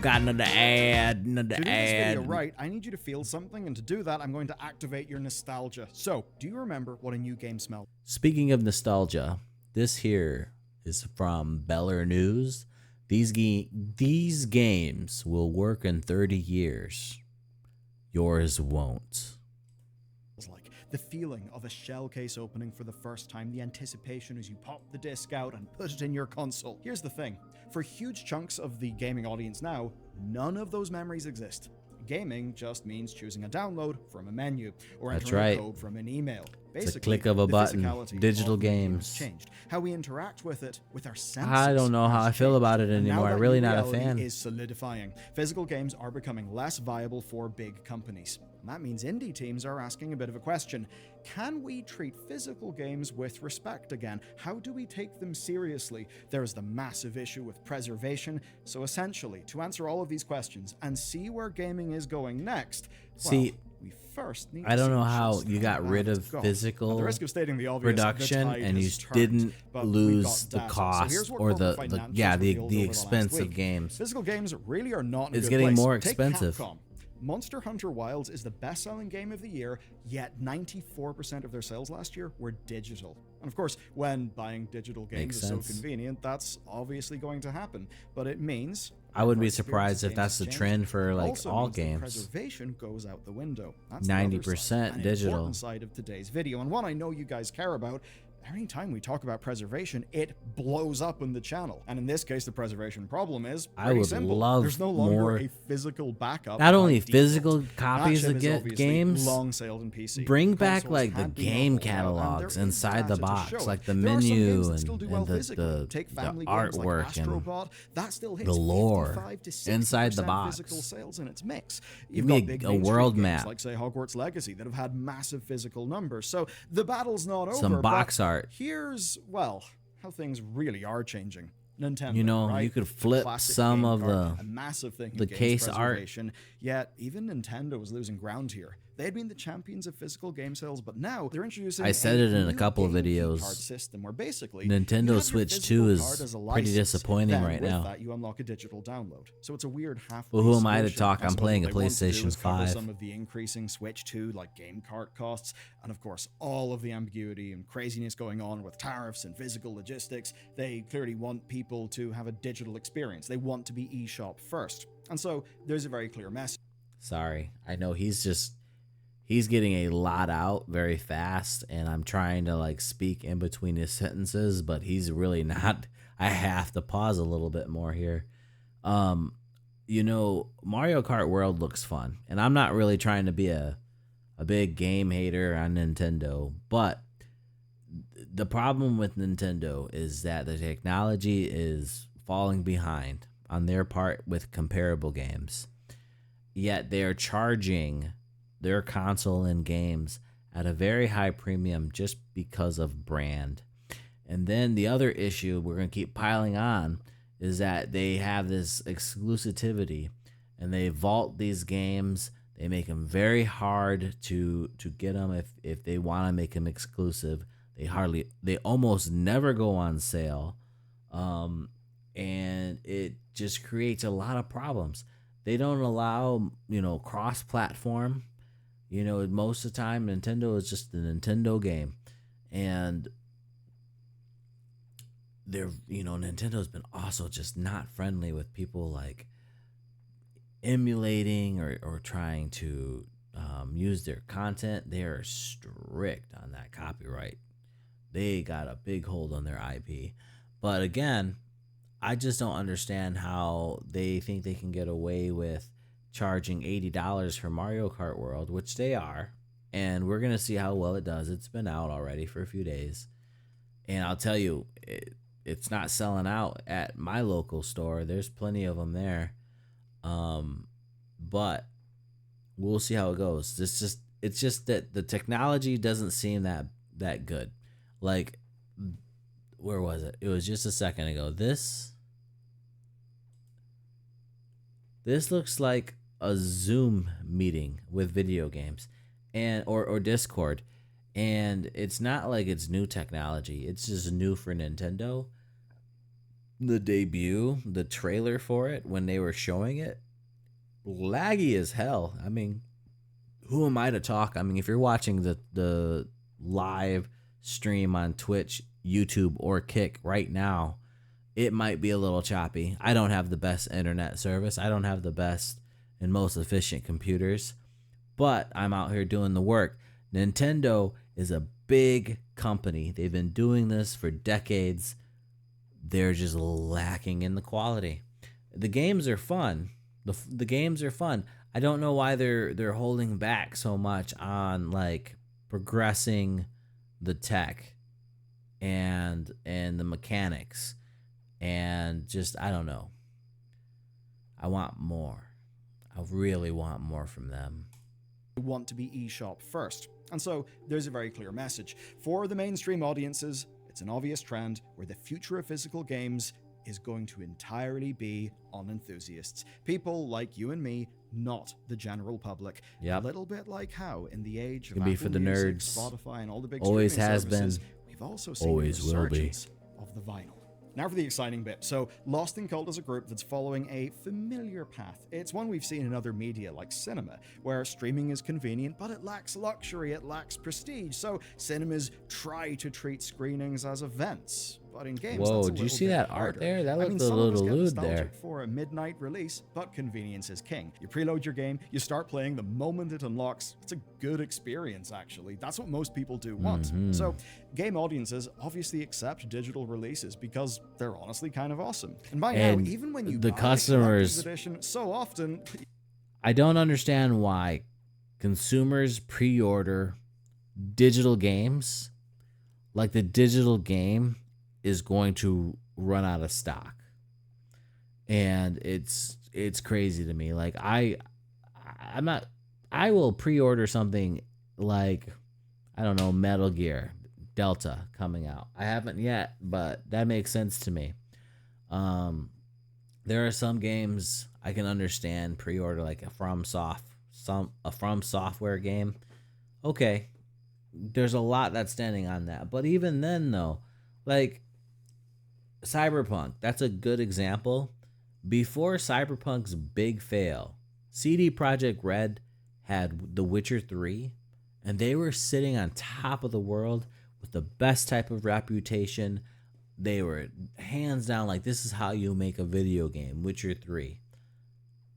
got another ad, another To do this video ad. right, I need you to feel something, and to do that, I'm going to activate your nostalgia. So, do you remember what a new game smelled? Speaking of nostalgia, this here is from Bellular News. These games will work in 30 years. Yours won't. Like the feeling of a shell case opening for the first time, the anticipation as you pop the disc out and put it in your console. Here's the thing, for huge chunks of the gaming audience now, none of those memories exist. Gaming just means choosing a download from a menu or That's entering right. a code from an email. It's a click of a button. Digital games changed. How we interact with it, with our senses. I don't know how I feel about it anymore. I'm really not a fan. Is solidifying. Physical games are becoming less viable for big companies. And that means indie teams are asking a bit of a question. Can we treat physical games with respect again? How do we take them seriously? There is the massive issue with preservation. So essentially, to answer all of these questions and see where gaming is going next, we first need I don't to know see how just you got rid of physical At the risk of stating the obvious, production the tide and you has turned, didn't but we've lose got the data. So cost here's what or corporate the financials revealed over the last expense of week. games. Physical games really are not in a It's good getting place. more Take expensive. Capcom. Monster Hunter Wilds is the best-selling game of the year, yet 94% of their sales last year were digital. And of course, when buying digital games Makes is so sense. convenient, that's obviously going to happen. But it means I wouldn't be our experience surprised of if that's the games has trend changed. for It like also all means that games. preservation goes out the window. That's the other 90% side, an digital. important side of today's video, and one I know you guys care about. Every time we talk about preservation, it blows up in the channel. And in this case, the preservation problem is I would simple. love There's no longer more- a physical backup. Not by only default. physical copies That ship of is get obviously games, long sailed in PC. bring back Consoles like the had been game on hold, and catalogs there is inside the data to box, show like it. the There are some menu games that still do well physically. the Take family games like artwork and Astrobot, that still hits the lore 55 to inside the 60% box. physical sales in its mix. Give You've me got big a mainstream world games map. like say Hogwarts Legacy that have had massive physical numbers. So the battle's not over. Some box but art. Here's how things really are changing. Nintendo, You know, right? you could The flip classic some game of card, the- a massive thing in the games case art. preservation. Yet even Nintendo was losing ground here. They had been the champions of physical game sales, but now they're introducing. I said it in a new couple of game videos. keycard system where basically Nintendo you have your Switch physical 2 is card as a pretty license, disappointing then right with now. that, you unlock a digital download. So it's a weird half. Well, who am I to solution. talk? I I'm suppose playing what a they want to do PlayStation is cover 5. Some of the increasing Switch 2 like game cart costs, and of course all of the ambiguity and craziness going on with tariffs and physical logistics. They clearly want people to have a digital experience. They want to be eShop first, and so there's a very clear message. Sorry, I know he's getting a lot out very fast, and I'm trying to like speak in between his sentences, but he's really not. I have to pause a little bit more here. You know, Mario Kart World looks fun, and I'm not really trying to be a big game hater on Nintendo, but the problem with Nintendo is that the technology is falling behind on their part with comparable games. Yet they are charging their console and games at a very high premium just because of brand. And then the other issue we're going to keep piling on is that they have this exclusivity and they vault these games. They make them very hard to get them if they want to make them exclusive. They almost never go on sale. And it just creates a lot of problems. They don't allow, cross-platform. Most of the time, Nintendo is just a Nintendo game. And Nintendo's been also just not friendly with people like emulating or trying to use their content. They are strict on that copyright. They got a big hold on their IP. But again, I just don't understand how they think they can get away with charging $80 for Mario Kart World, which they are, and we're going to see how well it does. It's been out already for a few days, and I'll tell you, it's not selling out at my local store. There's plenty of them there, but we'll see how it goes. It's just that the technology doesn't seem that good. Like, where was it? It was just a second ago. This looks like a Zoom meeting with video games and or Discord. And it's not like it's new technology. It's just new for Nintendo. the debut, the trailer for it when they were showing it, laggy as hell. I mean, who am I to talk? I mean, if you're watching the live stream on Twitch, YouTube, or Kick right now, it might be a little choppy. I don't have the best internet service. I don't have the best and most efficient computers, but I'm out here doing the work. Nintendo is a big company. They've been doing this for decades. They're just lacking in the quality. The games are fun. The games are fun. I don't know why they're holding back so much on like progressing the tech and the mechanics, and just I don't know. I want more. I really want more from them. Want to be eShop first. And so there's a very clear message. For the mainstream audiences, it's an obvious trend where the future of physical games is going to entirely be on enthusiasts. People like you and me, not the general public. Yep. A little bit like how in the age of Can be Apple for the Music, nerds. Spotify, and all the big Always streaming has services, been. we've also seen Always a will be. resurgence of the vinyl. Now for the exciting bit. So, Lost in Cult is a group that's following a familiar path. It's one we've seen in other media like cinema, where streaming is convenient, but it lacks luxury, it lacks prestige. So, cinemas try to treat screenings as events. But in games, Whoa, that's a did you little see bit that harder. art there? That I mean, looked a some of us little get lewd nostalgic there. for a midnight release, but convenience is king. You preload your game, you start playing the moment it unlocks. It's a good experience, actually. That's what most people do want. So, game audiences obviously accept digital releases because they're honestly kind of awesome. And by And now, even when you the buy a customers- collector's edition, so often I don't understand why consumers pre-order digital games like the digital game is going to run out of stock. And it's crazy to me. Like I will pre-order something like, I don't know, Metal Gear Delta coming out. I haven't yet, but that makes sense to me. There are some games I can understand pre-order, like a From Software game. Okay, there's a lot that's standing on that. But even then, though, like Cyberpunk, that's a good example. Before Cyberpunk's big fail, CD Projekt Red had The Witcher 3, and they were sitting on top of the world with the best type of reputation. They were hands down like, this is how you make a video game, Witcher 3.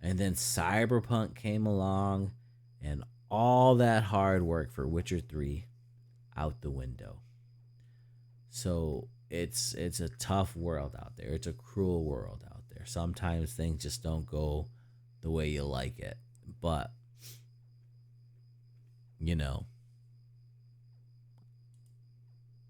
And then Cyberpunk came along, and all that hard work for Witcher 3 out the window. So it's a tough world out there. It's a cruel world out there. Sometimes things just don't go the way you like it. But, you know,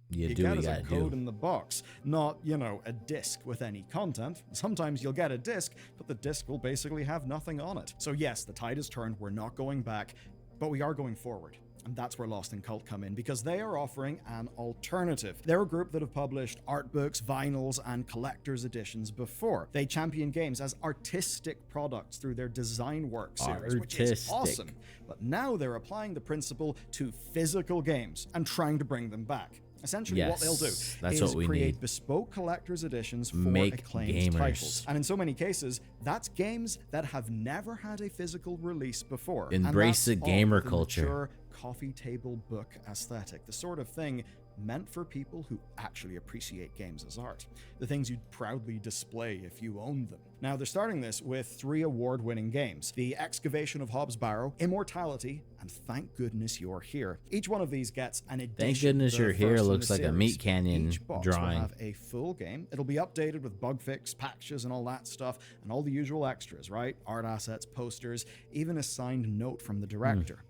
you do what you gotta as a code do. in the box, not, a disc with any content. Sometimes you'll get a disc, but the disc will basically have nothing on it. So yes, the tide has turned, we're not going back, but we are going forward. And that's where Lost in Cult come in, because they are offering an alternative. They're a group that have published art books, vinyls, and collector's editions before. They champion games as artistic products through their design work series, which is awesome. But now they're applying the principle to physical games and trying to bring them back. Essentially, what they'll do that's is what we create need. bespoke collector's editions for Make acclaimed gamers. titles. And in so many cases, that's games that have never had a physical release before. Embrace the and that's gamer all the culture. mature coffee table book aesthetic, the sort of thing meant for people who actually appreciate games as art, the things you'd proudly display if you owned them. Now, they're starting this with 3 award-winning games: The Excavation of Hobbs Barrow, Immortality, and Thank Goodness You're Here. Each one of these gets an edition. Thank Goodness the You're Here first in looks the like a series. Meat Canyon Each box drawing. will have a full game. It'll be updated with bug fix, patches, and all that stuff, and all the usual extras, right? Art assets, posters, even a signed note from the director.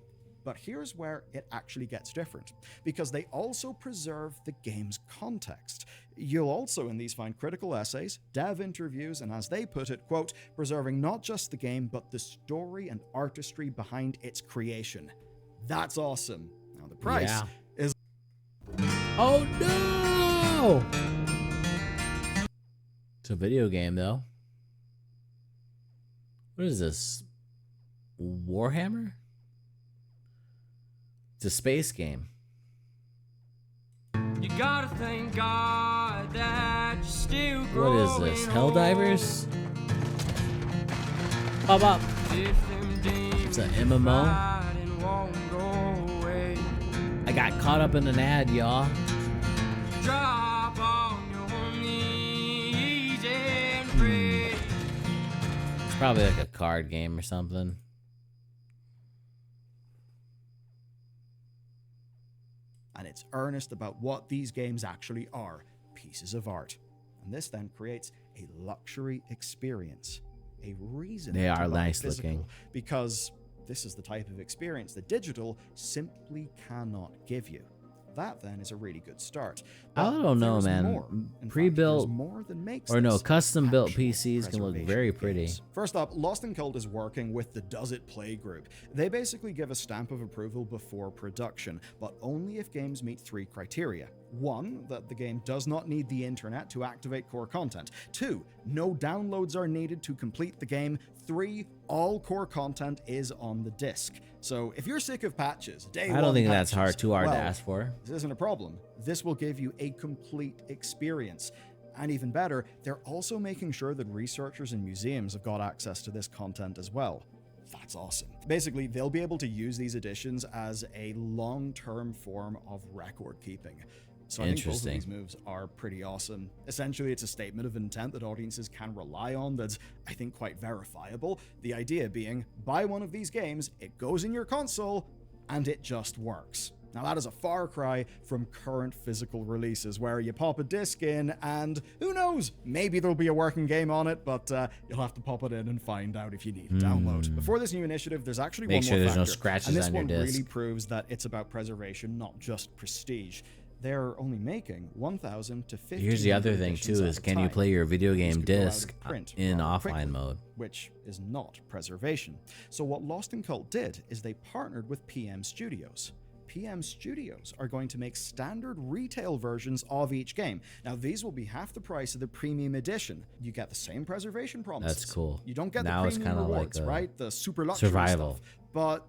But here's where it actually gets different, because they also preserve the game's context. You'll also in these find critical essays, dev interviews, and as they put it, quote, preserving not just the game, but the story and artistry behind its creation. That's awesome. Now the price is... Oh no! It's a video game though. What is this? Warhammer? It's a space game. You gotta thank God that you're still What growing. is this? Helldivers? Pop up. It's an MMO. I got caught up in an ad, y'all. Drop on your knees and pray. It's probably like a card game or something. And it's earnest about what these games actually are, pieces of art. And this then creates a luxury experience, a reason They to are buy nice physical, looking. because this is the type of experience that digital simply cannot give you. That then is a really good start. I But don't know, there's man. more. In fact, Pre-built there's more than makes or no, this custom-built actual PCs can look preservation very of pretty. games. First up, Lost and Cult is working with the Does It Play group. They basically give a stamp of approval before production, but only if games meet 3 criteria. 1, that the game does not need the internet to activate core content. 2, no downloads are needed to complete the game. 3, all core content is on the disc. So if you're sick of patches, I don't think that's too hard to ask for. This isn't a problem. This will give you a complete experience. And even better, they're also making sure that researchers and museums have got access to this content as well. That's awesome. Basically, they'll be able to use these editions as a long-term form of record keeping. So I think both of these moves are pretty awesome. Essentially, it's a statement of intent that audiences can rely on that's, I think, quite verifiable. The idea being, buy one of these games, it goes in your console, and it just works. Now that is a far cry from current physical releases where you pop a disc in and who knows, maybe there'll be a working game on it, but you'll have to pop it in and find out if you need a download. Before this new initiative, there's actually one more factor. Make sure there's no scratches on your And this one disc. really proves that it's about preservation, not just prestige. They're only making 1,000 to 1,500 Here's the other thing editions too: at is a can you time. play your video These game could go out of disc print in rather offline quickly, mode? which is not preservation. So what Lost and Cult did is they partnered with PM Studios. PM Studios are going to make standard retail versions of each game. Now, these will be half the price of the premium edition. You get the same preservation promises. That's cool. You don't get Now the it's premium kinda like rewards, a right? The super luxury survival. stuff. But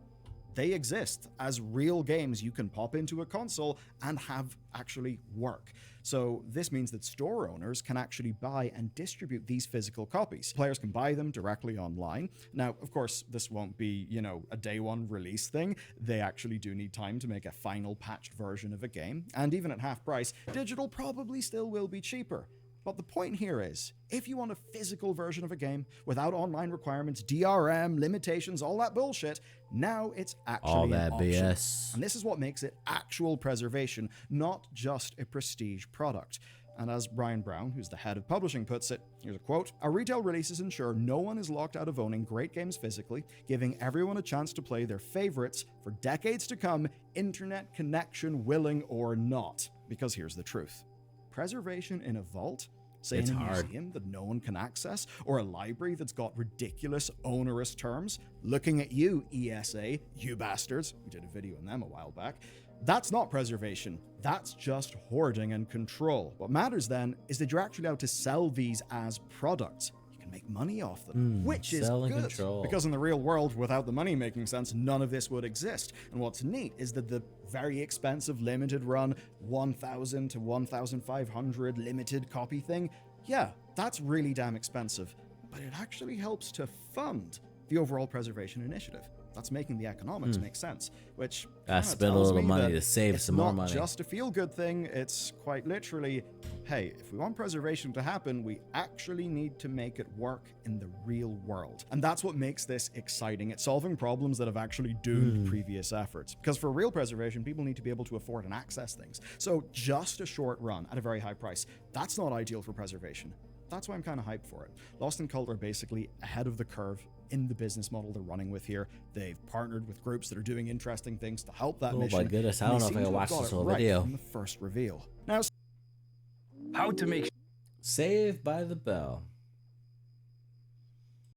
they exist as real games you can pop into a console and have actually work. So this means that store owners can actually buy and distribute these physical copies. Players can buy them directly online. Now, of course, this won't be, a day one release thing. They actually do need time to make a final patched version of a game. And even at half price, digital probably still will be cheaper. But the point here is, if you want a physical version of a game without online requirements, DRM, limitations, all that bullshit, now it's actually All an that option. BS. And this is what makes it actual preservation, not just a prestige product. And as Brian Brown, who's the head of publishing, puts it, here's a quote, "Our retail releases ensure no one is locked out of owning great games physically, giving everyone a chance to play their favorites for decades to come, internet connection willing or not." Because here's the truth. Preservation in a vault, say It's in a hard. museum that no one can access, or a library that's got ridiculous onerous terms, looking at you, ESA, you bastards, we did a video on them a while back, that's not preservation. That's just hoarding and control. What matters then is that you're actually allowed to sell these as products. You can make money off them, which is sell and good. control. Because in the real world, without the money making sense, none of this would exist. And what's neat is that the very expensive limited run 1,000 to 1,500 limited copy thing, yeah, that's really damn expensive. But it actually helps to fund the overall preservation initiative. That's making the economics make sense, which Gotta kinda spend a tells little me money that to save it's some more not money. just a feel-good thing, it's quite literally, hey, if we want preservation to happen, we actually need to make it work in the real world. And that's what makes this exciting. It's solving problems that have actually doomed previous efforts. Because for real preservation, people need to be able to afford and access things. So just a short run at a very high price, that's not ideal for preservation. That's why I'm kind of hyped for it. Lost and Cult are basically ahead of the curve in the business model they're running with here. They've partnered with groups that are doing interesting things to help that mission. Oh my goodness, I and don't they know if seem I to can have watch got this it whole right video. from the first reveal. Now, How to make Saved by the Bell.